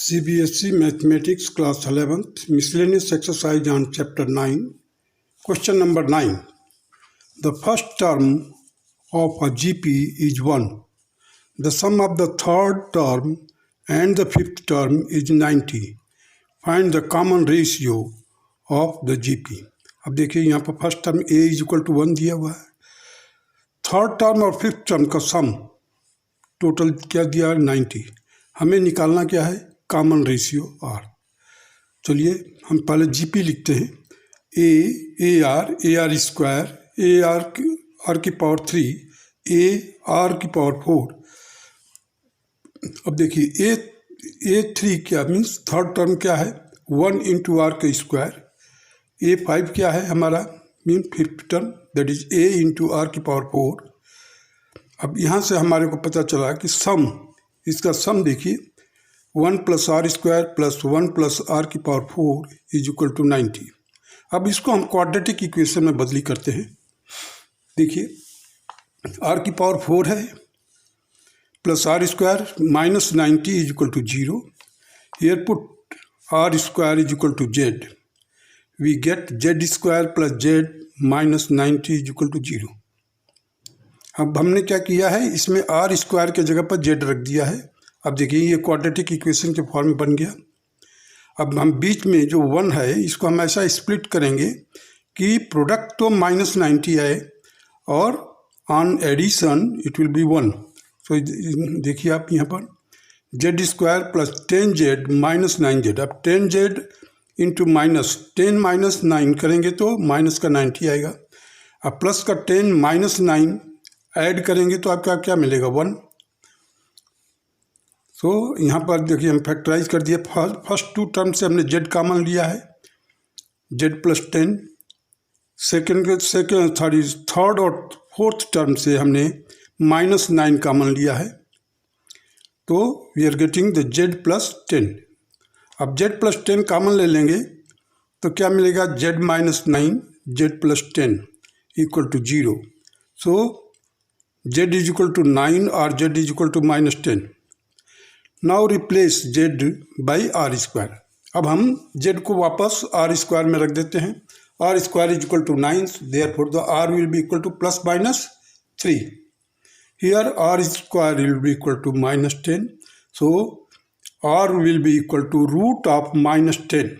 CBSE Mathematics Class 11th Miscellaneous Exercise on Chapter 9. Question number 9. The first term of a GP is 1. The sum of the third term and the fifth term is 90. Find the common ratio of the GP. अब देखिए यहाँ पर first term a is equal to 1 दिया हुआ है, third term और fifth term का sum total क्या दिया है 90। हमें निकालना क्या है कॉमन रेशियो आर। चलिए हम पहले जीपी लिखते हैं, ए आर स्क्वायर ए आर की पावर 3 ए आर की पावर 4। अब देखिए ए 3 क्या मीन्स थर्ड टर्म क्या है 1 इंटू आर का स्क्वायर, ए 5 क्या है हमारा mean fifth term that is a into r की पावर 4। अब यहाँ से हमारे को पता चला कि सम, इसका सम देखिए 1 plus r square plus 1 plus r की पावर 4 इज इक्वल टू 90। अब इसको हम क्वाड्रेटिक इक्वेशन में बदली करते हैं। देखिए आर की पावर 4 है plus r square minus 90 is equal to 0। Here put r square is equal to z, we get z square plus z minus 90 is equal to 0। अब हमने क्या किया है, इसमें आर स्क्वायर के जगह पर जेड रख दिया है। अब देखिए ये क्वाड्रेटिक इक्वेशन के फॉर्म में बन गया। अब हम बीच में जो 1 है इसको हम ऐसा स्प्लिट करेंगे कि प्रोडक्ट तो माइनस 90 आए और on addition it will be 1। तो देखिए आप यहाँ पर Z square plus 10z minus 9z। अब 10z इंटू माइनस 10 माइनस 9 करेंगे तो माइनस का 90 आएगा। अब प्लस का 10 माइनस 9 ऐड करेंगे तो आपका क्या मिलेगा 1। तो यहाँ पर देखिए हम फैक्टराइज कर दिए। फर्स्ट टू टर्म से हमने z कॉमन लिया है, z प्लस 10। थर्ड और फोर्थ टर्म से हमने माइनस 9 कॉमन लिया है, तो we are getting the z plus 10। अब z प्लस 10 कॉमन ले लेंगे तो क्या मिलेगा z minus 9 z plus 10 equal to 0। So z is equal to 9 और z is equal to minus 10। Now replace z by r square. अब हम z को वापस आर स्क्वायर में रख देते हैं। R square is equal to 9, therefore the R will be equal to plus minus 3। Here R square will be equal to minus 10, so R will be equal to root of minus 10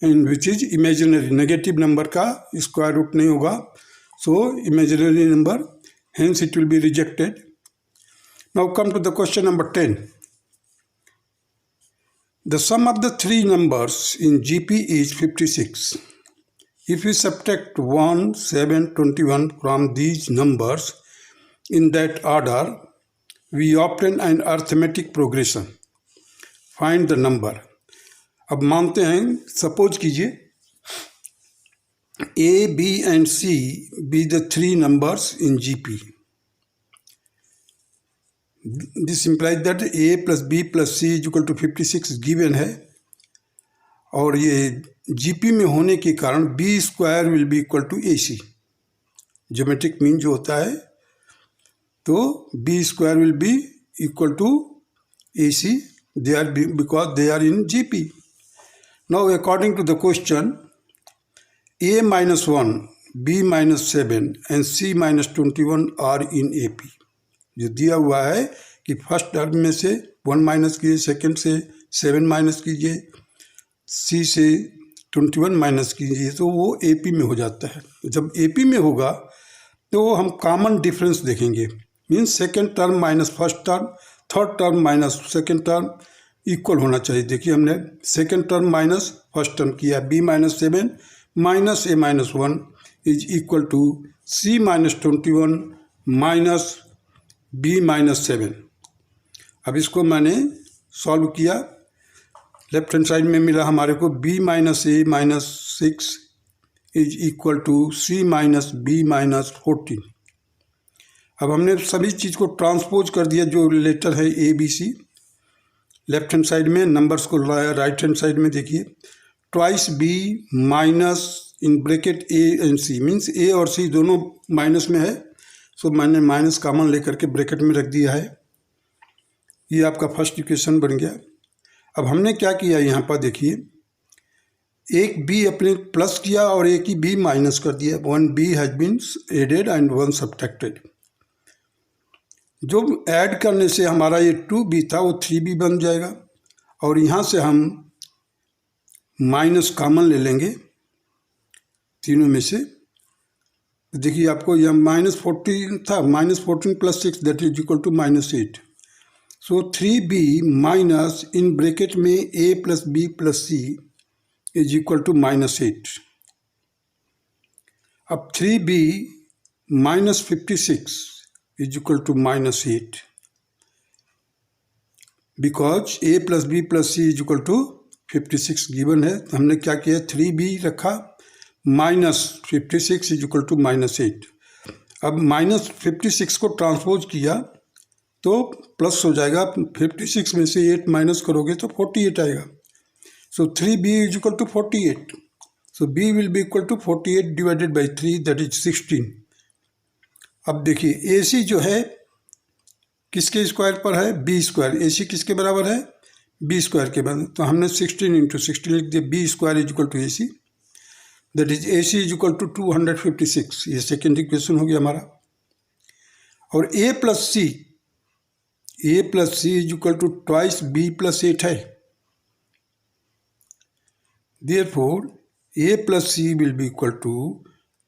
in which is imaginary. Negative number का square root नहीं होगा, so imaginary number, hence it will be rejected. Now come to the question number 10. The sum of the three numbers in GP is 56. If we subtract 1, 7, 21 from these numbers in that order, we obtain an arithmetic progression. Find the number. अब मानते हैं, suppose कीजिए A, B and C be the three numbers in GP. This implies that A plus B plus C is equal to 56 given है, और ये GP में होने के कारण B square will be equal to AC। Geometric mean जो होता है तो B square will be equal to AC they are because they are in GP. Now according to the question, A minus 1, B minus 7 and C minus 21 are in AP. जो दिया हुआ है कि first term में से 1 minus कीजिए, second से 7 minus कीजिए, C से 21 माइनस कीजिए, तो वो AP में हो जाता है। जब AP में होगा तो हम कॉमन डिफरेंस देखेंगे, means second term minus first term, third term minus second term equal होना चाहिए। देखिए हमने second term minus first term किया, B minus 7 minus A minus 1 is equal to C minus 21 minus B minus 7। अब इसको मैंने solve किया, left hand side में मिला हमारे को B minus A minus 6 is equal to C minus B minus 14। अब हमने सभी चीज़ को ट्रांसपोज कर दिया, जो लेटर है A B C left hand side में, नंबर्स को लाया राइट हैंड साइड में। देखिए twice B minus in bracket A and C, means A और C दोनों माइनस में है, सो मैंने माइनस कॉमन लेकर के ब्रैकेट में रख दिया है। ये आपका फर्स्ट इक्वेशन बन गया। अब हमने क्या किया यहाँ पर देखिए, एक बी अपने प्लस किया और एक ही बी माइनस कर दिया। One b has been added and one subtracted. जो ऐड करने से हमारा ये 2b था वो 3b बन जाएगा, और यहाँ से हम माइनस कॉमन ले लेंगे तीनों में से। देखिए आपको यह -14 था, -14 + 6 that is equal to -8। So 3b minus in bracket में a + b + c is equal to -8। अब 3b minus 56 is equal to -8 because a + b + c is equal to 56 given है। हमने क्या किया, 3b रखा, -56 इज इक्वल टू -8। अब -56 को transpose किया तो प्लस हो जाएगा, 56 में से 8 माइनस करोगे तो 48 आएगा। So 3b is equal to 48। So b will be equal to 48 divided by 3 that is 16। अब देखिए ac जो है किसके स्क्वायर पर है, b स्क्वायर। ac किसके बराबर है, b स्क्वायर के बराबर। तो हमने 16 × 16 लिख दिया, b square is equal to ac that is ac is equal to 256। ये सेकेंड इक्वेशन हो गया हमारा। और a + c is equal to twice b + 8 है। Therefore a + c will be equal to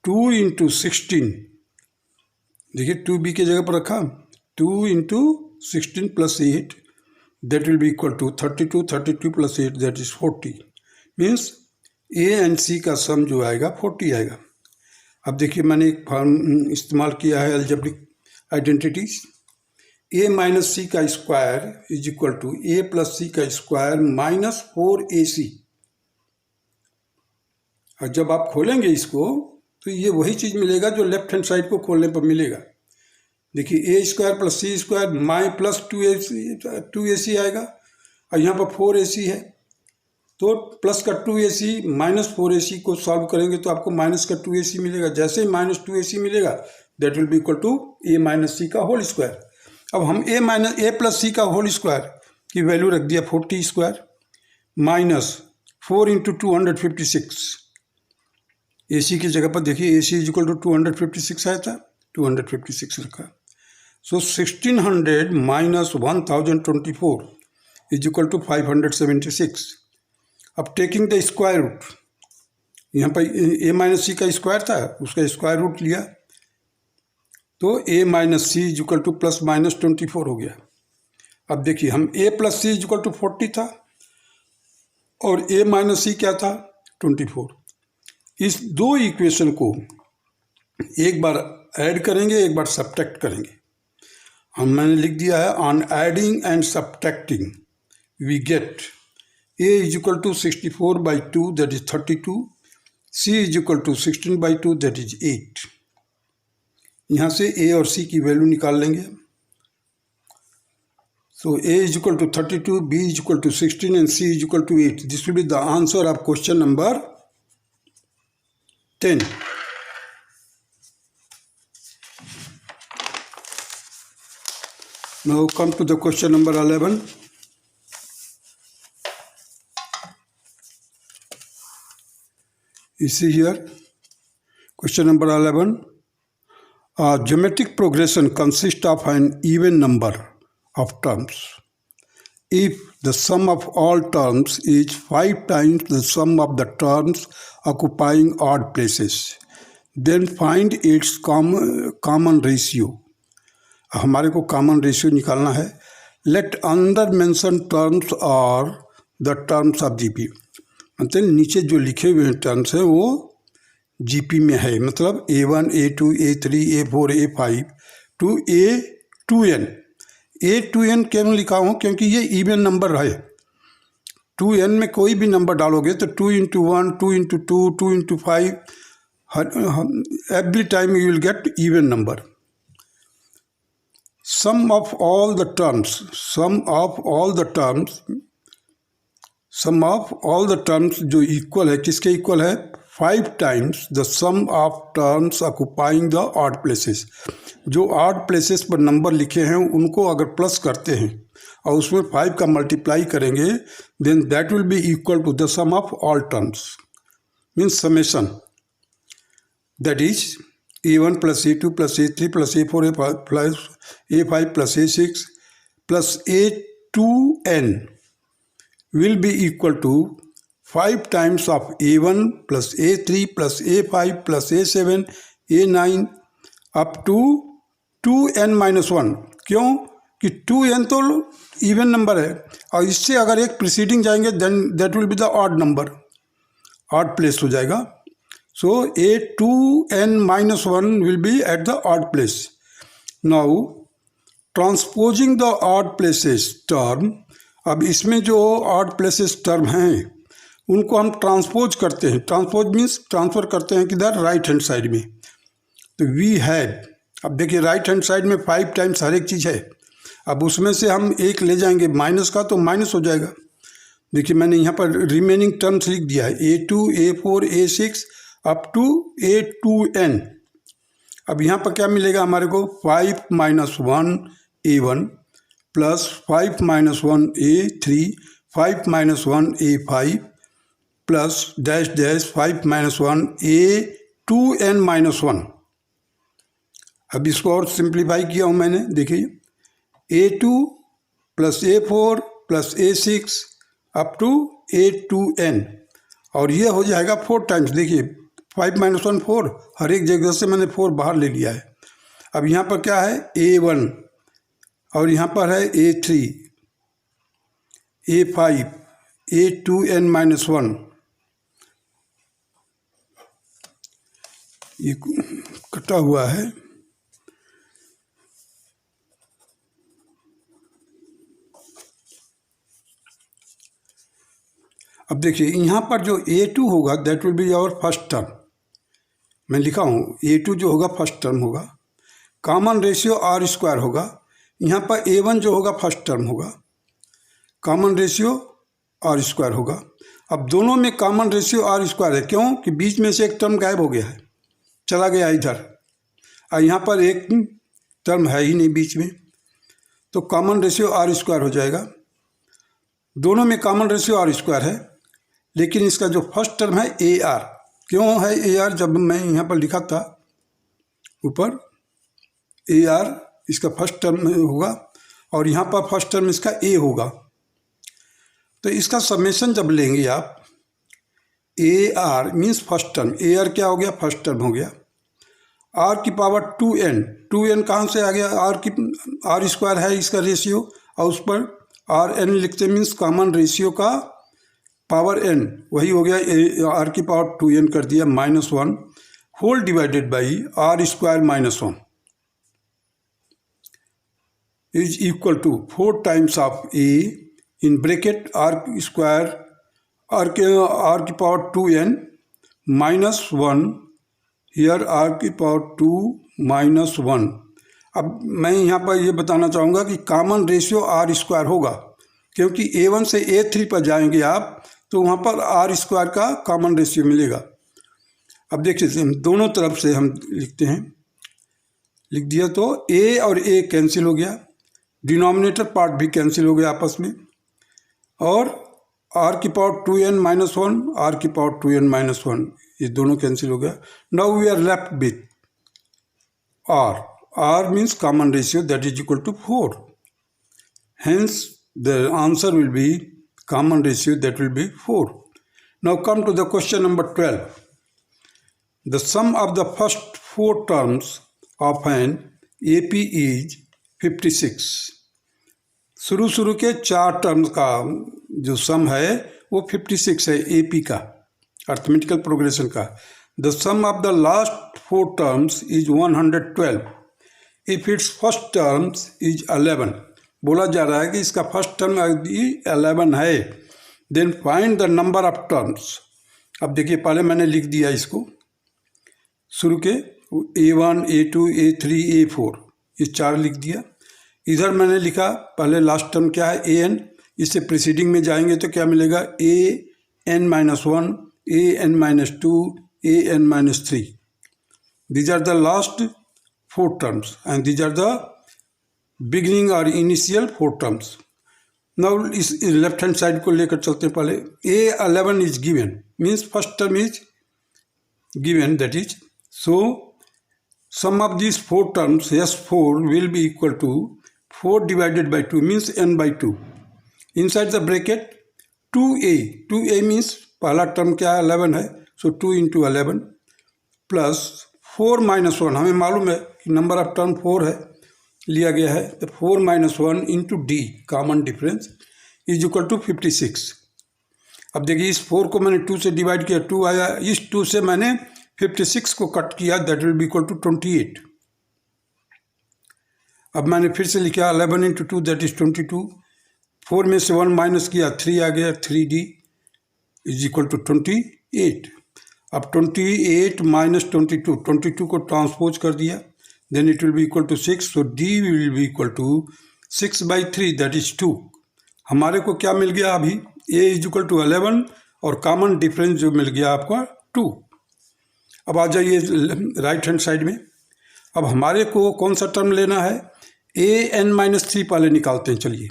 2 × 16। देखिए 2b की जगह पर रखा, 2 × 16 + 8 that will be equal to 32, 32 + 8 that is 40। Means a and c का सम जो आएगा 40 आएगा। अब देखिए मैंने एक फॉर्म इस्तेमाल किया है अलजेब्रिक आइडेंटिटीज। a - c का square is equal to a + c का स्क्वायर -4ac। और जब आप खोलेंगे इसको तो ये वही चीज़ मिलेगा जो लेफ्ट हैंड साइड को खोलने पर मिलेगा। देखिए a² + c² + 2ac आएगा, और यहाँ पर 4ac है, तो प्लस का 2ac -4ac को सॉल्व करेंगे तो आपको माइनस का 2ac मिलेगा। जैसे ही -2ac मिलेगा that will be equal to a - c का होल स्क्वायर। अब हम a + c का होल स्क्वायर की वैल्यू रख दिया 40² -4 × 256। ac की जगह पर देखिए ac इज इक्वल टू 256 आया था, 256 रखा। So 1600 minus 1024 is equal to 576। अब टेकिंग द स्क्वायर रूट, यहाँ पर a - c का स्क्वायर था, उसका स्क्वायर रूट लिया तो a - c is equal to +-24 हो गया। अब देखिए हम a + c is equal to 40 था और a - c क्या था 24। इस दो इक्वेशन को एक बार ऐड करेंगे, एक बार सब्ट्रैक्ट करेंगे। हम मैंने लिख दिया है on adding and subtracting we get a is equal to 64/2 that is 32, c is equal to 16/2 that is 8। यहाँ से a और c की वैल्यू निकाल लेंगे। So a is equal to 32, b is equal to 16 and c is equal to 8। This will be the answer of question number 10। Now come to the question number 11. You see here, question number 11. A geometric progression consists of an even number of terms. If the sum of all terms is 5 times the sum of the terms occupying odd places, then find its common ratio. हमारे को common ratio निकालना है। Late under mention terms और the terms of GP, मतलब नीचे जो लिखे हुए टर्म्स हैं वो जीपी में है, मतलब a1, a2, a3, a4, a5 to a2n। a2n क्यों लिखा हूँ, क्योंकि ये इवन नंबर है। 2n में कोई भी नंबर डालोगे तो 2 × 1, 2 × 2, 2 × 5, every time you will get even number। Sum of all the terms जो इक्वल है, किसके इक्वल है 5 times the sum of terms occupying the odd places। जो ऑड प्लेसेस पर नंबर लिखे हैं उनको अगर प्लस करते हैं और उसमें 5 का मल्टीप्लाई करेंगे then that will be equal to the sum of all terms, means summation, that is a1 plus a2 plus a3 plus a4 plus a5 plus a6 plus a2n will be equal to 5 times of a1 plus a3 plus a5 plus a7 a9 up to 2n minus 1। क्यों कि 2n तो even number है और इससे अगर एक preceding जाएंगे then that will be the odd number, odd place हो जाएगा। सो a2n minus 1 will be at the odd place। now transposing the odd places term, अब इसमें जो ऑड प्लेसेस टर्म हैं उनको हम ट्रांसपोज करते हैं। ट्रांसपोज मीन्स ट्रांसफ़र करते हैं किधर, राइट हैंड साइड में। तो वी हैड, अब देखिए राइट हैंड साइड में 5 टाइम्स हर एक चीज़ है, अब उसमें से हम एक ले जाएंगे माइनस का तो माइनस हो जाएगा। देखिए मैंने यहाँ पर रिमेनिंग टर्म्स लिख दिया है a2 a4 a6 up to a2n। अब यहाँ पर क्या मिलेगा हमारे को, 5 minus 1 a1 plus 5 minus 1 a3 5 minus 1 a5 plus dash dash 5 minus 1 a2n minus 1। अब इसको और सिंप्लीफाई किया हूँ मैंने, देखिए a2 plus a4 plus a6 up to a2n और ये हो जाएगा 4 टाइम्स। देखिए 5 minus 1 4, हर एक जगह से मैंने 4 बाहर ले लिया है। अब यहाँ पर क्या है a1 और यहाँ पर है a3 a5 a2n minus 1, ये कटा हुआ है। अब देखिए यहाँ पर जो a2 होगा that will be our first term, मैं लिखा हूँ a2 जो होगा फर्स्ट टर्म होगा, कॉमन रेशियो आर स्क्वायर होगा। यहाँ पर a1 जो होगा फर्स्ट टर्म होगा, कॉमन रेशियो आर स्क्वायर होगा। अब दोनों में कॉमन रेशियो आर स्क्वायर है, क्यों कि बीच में से एक टर्म गायब हो गया है, चला गया इधर, और यहाँ पर एक टर्म है ही नहीं बीच में, तो कॉमन रेशियो आर स्क्वायर हो जाएगा। दोनों में कॉमन रेशियो आर स्क्वायर है, लेकिन इसका जो फर्स्ट टर्म है ए आर, क्यों है ए आर, जब मैं यहाँ पर लिखा था ऊपर ए आर इसका फर्स्ट टर्म होगा और यहाँ पर फर्स्ट टर्म इसका ए होगा। तो इसका समेशन जब लेंगे आप, A R means first term, A R क्या हो गया, फर्स्ट टर्म हो गया, आर की पावर 2n कहाँ से आ गया, आर स्क्वायर है इसका रेशियो और उस पर आर एन लिखते मीन्स कॉमन रेशियो का पावर n, वही हो गया आर की पावर 2n कर दिया -1 whole divided by r square -1 is equal to 4 times of a in bracket r square r की पावर 2n -1 हियर आर की पावर 2 -1। अब मैं यहाँ पर ये बताना चाहूँगा कि कॉमन रेशियो आर स्क्वायर होगा, क्योंकि a1 से a3 पर जाएंगे आप तो वहाँ पर आर स्क्वायर का कॉमन रेशियो मिलेगा। अब देखिए हम दोनों तरफ से हम लिखते हैं, लिख दिया तो a और a कैंसिल हो गया, डिनोमिनेटर पार्ट भी कैंसिल हो गया आपस में, और आर की पावर 2n -1 आर की पावर 2n -1 ये दोनों कैंसिल हो गया। Now we are left with r means common ratio that is equal to 4, hence the answer will be common ratio that will be 4. Now come to the question number 12. The sum of the first 4 terms of an AP is 56. शुरू के 4 terms का जो सम है वो 56 है AP का, arithmetical progression का। The sum of the last 4 terms is 112. If its first terms is 11, बोला जा रहा है कि इसका फर्स्ट टर्म यदि 11 है, then find the number of terms. अब देखिए पहले मैंने लिख दिया इसको, शुरू के a1 a2 a3 a4 ये 4 लिख दिया। इधर मैंने लिखा पहले लास्ट टर्म क्या है an, इससे प्रीसीडिंग में जाएंगे तो क्या मिलेगा an -1 an -2 an minus 3. These are the last 4 terms and these are the beginning or initial 4 terms. Now इस लेफ्ट हैंड साइड को लेकर चलते हैं. पहले A11 is given, means first term is given, that is, so sum of these 4 terms S4 will be equal to 4 divided by 2, means n by 2. Inside the bracket 2a means पहला term क्या है 11 है, so 2 into 11 plus 4 minus 1, हमें मालूम है कि number of term 4 है लिया गया है, तो 4 minus 1 into d common difference is equal to 56. अब देखिए इस 4 को मैंने 2 से डिवाइड किया, 2 आया, इस 2 से मैंने 56 को कट किया, that will be equal to 28. अब मैंने फिर से लिखा 11 into 2 दैट इज 22. 4 में से 1 माइनस किया, 3 आ गया, 3d इज इक्वल टू 28. अब 28 माइनस 22 को ट्रांसपोज कर दिया, then it will be equal to 6, so d will be equal to 6 by 3 that is 2. हमारे को क्या मिल गया अभी, a is equal to 11 और कॉमन डिफरेंस जो मिल गया आपका 2. अब आ जाइए राइट हैंड साइड में. अब हमारे को कौन सा टर्म लेना है, an-3 पहले निकालते हैं. चलिए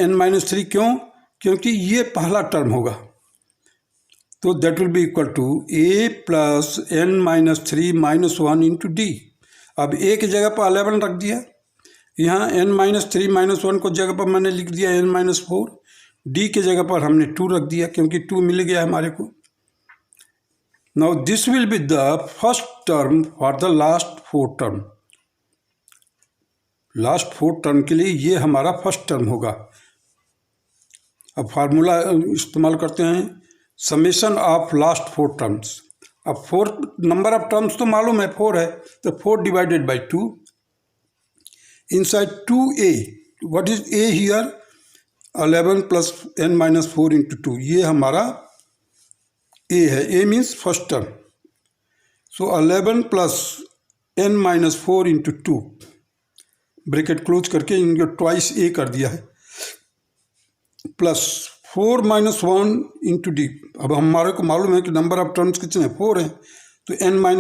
an-3 क्यों, क्योंकि ये पहला टर्म होगा, तो that will be equal to a plus n-3 minus 1 into D. अब a की जगह पर 11 रख दिया, यहाँ n-3 माइनस 1 को जगह पर मैंने लिख दिया n-4, d की जगह पर हमने 2 रख दिया क्योंकि 2 मिल गया हमारे को. Now this will be the first term for the last 4 term. Last 4 term के लिए ये हमारा फर्स्ट टर्म होगा. अब फार्मूला इस्तेमाल करते हैं, समेशन ऑफ लास्ट 4 टर्म्स. अब 4 नंबर ऑफ टर्म्स तो मालूम है 4 है, तो 4 divided by 2 inside 2a. What is a here, 11 plus n-4 into 2, ये हमारा a है. a means first term, so 11 plus n-4 into 2 bracket close करके इनको ट्वाइस a कर दिया है, प्लस 4 minus 1 इंटू डी. अब हमारे को मालूम है कि नंबर ऑफ टर्म्स कितने हैं, 4 हैं, तो n-1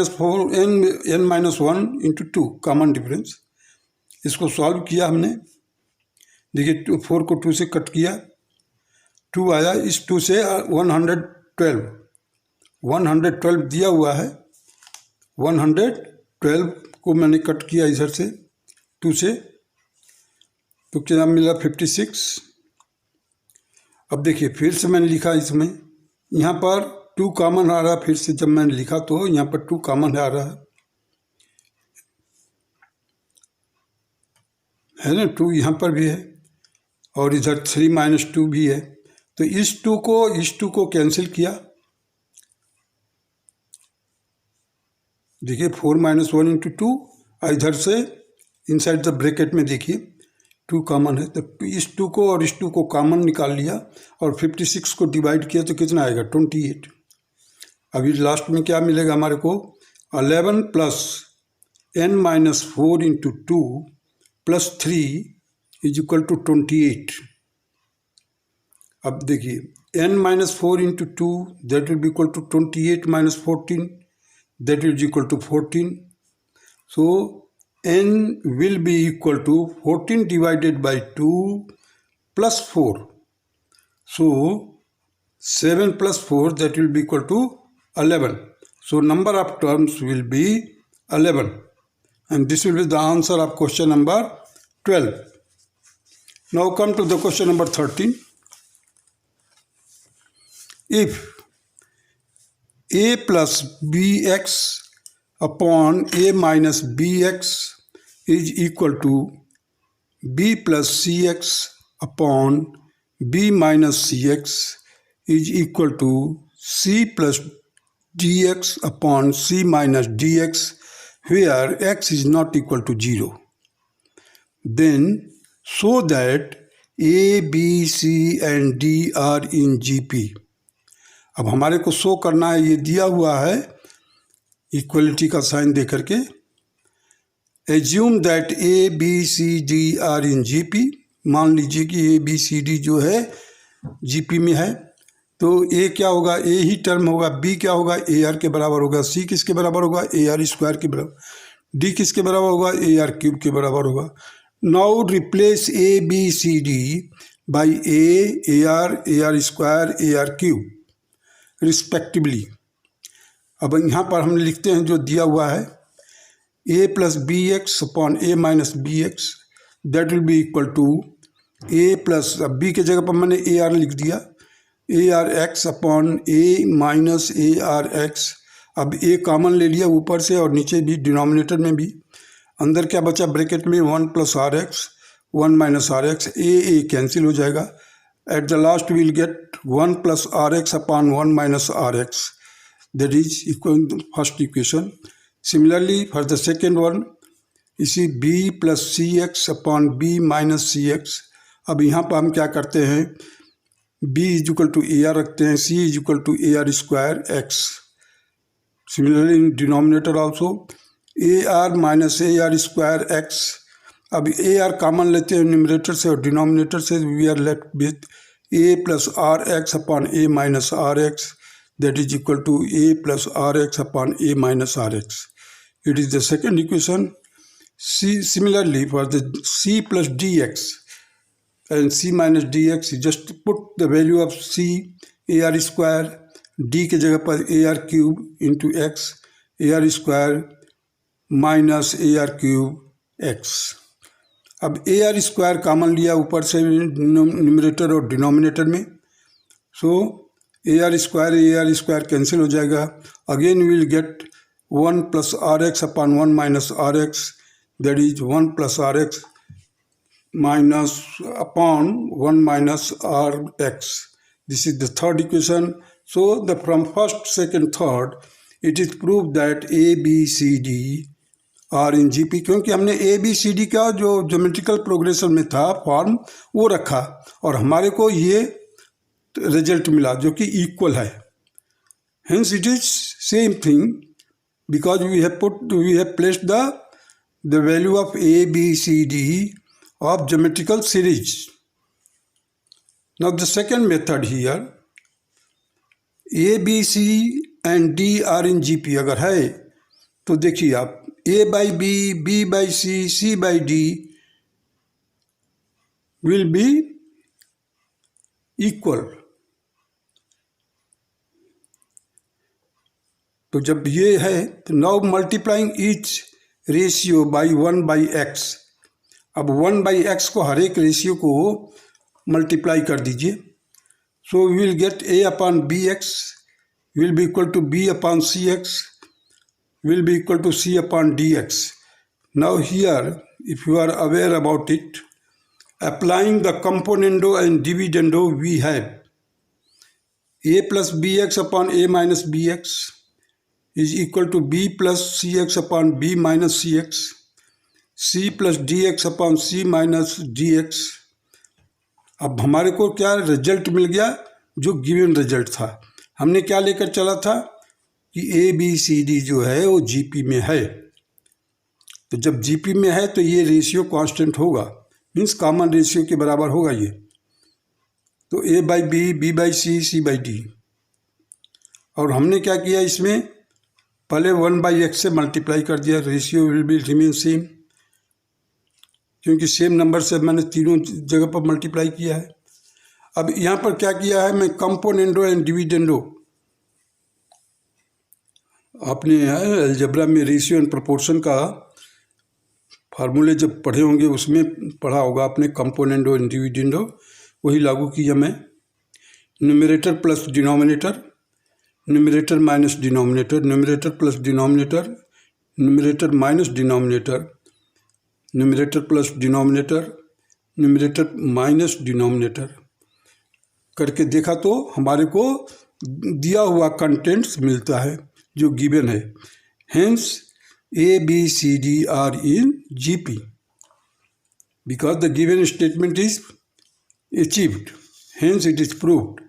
इंटू 2 कॉमन डिफरेंस. इसको सॉल्व किया हमने, देखिए 4 को 2 से कट किया, 2 आया, इस 2 से 112 दिया हुआ है, 112 को मैंने कट किया इधर से 2 से, तो क्या मिला 56. अब देखिए फिर से मैंने लिखा, इसमें यहाँ पर 2 कॉमन आ रहा है, फिर से जब मैंने लिखा तो यहाँ पर 2 कॉमन आ रहा है ना, 2 यहाँ पर भी है और इधर 3 माइनस 2 भी है, तो इस 2 को कैंसिल किया. देखिए 4 minus 1 इंटू 2, इधर से इनसाइड द ब्रैकेट में देखिए 2 कॉमन है, तो इस 2 को और इस 2 को कॉमन निकाल लिया और 56 को डिवाइड किया तो कितना आएगा 28. अभी लास्ट में क्या मिलेगा हमारे को, 11 plus n-4 into 2 plus 3 is equal to 28. अब देखिए n-4 into 2 that will be equal to 28 minus 14 that is equal to 14. So n will be equal to 14 divided by 2 plus 4. So 7 plus 4 that will be equal to 11. So number of terms will be 11 and this will be the answer of question number 12. Now come to the question number 13. If a plus bx upon a minus bx is equal to b plus cx upon b minus cx is equal to c plus dx upon c minus dx, where x is not equal to 0, then show that a, b, c and d are in GP. अब हमारे को show करना है, ये दिया हुआ है equality का साइन दे करके. Assume that A B C D are in GP. मान लीजिए कि ए बी सी डी जो है जीपी में है, तो ए क्या होगा, ए ही टर्म होगा, बी क्या होगा, ए आर के बराबर होगा, सी किसके बराबर होगा, ए आर स्क्वायर के बराबर, डी किसके बराबर होगा, ए आर क्यूब के बराबर होगा। Now replace A B C D by A R square, A R cube respectively. अब यहाँ पर हम लिखते हैं जो दिया हुआ है, A plus B X upon A minus B X that will be equal to A plus, अब बी के जगह पर मैंने ए आर लिख दिया, A R X upon A minus A R X. अब ए कॉमन ले लिया ऊपर से और नीचे भी डिनोमिनेटर में भी, अंदर क्या बचा ब्रैकेट में 1 plus R X 1 minus R X, A cancel हो जाएगा। At the last will get 1 plus R X upon 1 minus R X, that is equal to first equation. Similarly for the second one, इसी B plus C X upon B minus C X. अब यहाँ पर हम क्या करते हैं, b is equal to A R रखते हैं, c is equal to A R square X. Similarly in denominator also A R minus A R square X. अब ए आर कॉमन लेते हैं न्यूमरेटर से और डिनोमिनेटर से, we are left with A plus R X upon A minus R X that is equal to A plus R X upon A minus R X. It is the second equation. Similarly for the c plus dx and c minus dx, you just put the value of c ar square, d के जगह पर ar cube into x, ar square minus ar cube x। अब ar square common लिया ऊपर से numerator और denominator में, सो ar square cancel हो जाएगा। Again will get 1 plus R X upon 1 minus R X, that is 1 plus rx minus upon 1 minus rx. This is the third equation. So the from first, second, third, it is proved that A, B, C, D are in GP, क्योंकि हमने A, B, C, D का जो geometrical progression में था form वो रखा और हमारे को ये रिजल्ट मिला जो कि इक्वल है। Hence it is same thing because we have placed the value of A, B, C, D of geometrical series. Now the second method here, A, B, C and D are in GP अगर है तो देखिए आप A by B, B by C, C by D will be equal। तो जब ये है तो now multiplying each ratio by 1 by x. अब 1 बाई एक्स को हर एक रेशियो को मल्टीप्लाई कर दीजिए, so we will get A upon B X will be equal to B upon C X will be equal to C upon D X. Now here if you are aware about it, applying the componendo and dividendo we have A plus B X upon A minus B X is equal to b plus cx upon b minus cx, c plus dx upon c minus dx। अब हमारे को क्या result मिल गया, जो given result था। हमने क्या लेकर चला था कि ए बी सी डी जो है वो जीपी में है, तो जब जीपी में है तो ये रेशियो कांस्टेंट होगा, मीन्स कॉमन रेशियो के बराबर होगा ये। तो A by B, B by C, C by D. और हमने क्या किया, इसमें पहले 1 बाई एक्स से मल्टीप्लाई कर दिया, ratio will be remain same, क्योंकि सेम नंबर से मैंने तीनों जगह पर मल्टीप्लाई किया है। अब यहाँ पर क्या किया है, मैं कंपोनेंडो एंड डिविडेंडो, आपने अलजेब्रा में रेशियो एंड प्रोपोर्शन का फार्मूले जब पढ़े होंगे उसमें पढ़ा होगा आपने, कंपोनेंडो एंड डिविडेंडो, वही लागू किया मैं। Numerator plus denominator, numerator minus denominator, numerator plus denominator, numerator minus denominator, numerator plus denominator, numerator minus denominator करके देखा तो हमारे को दिया हुआ कंटेंट्स मिलता है जो गिवन है। Hence A B C D are in GP because the given statement is achieved, hence it is proved.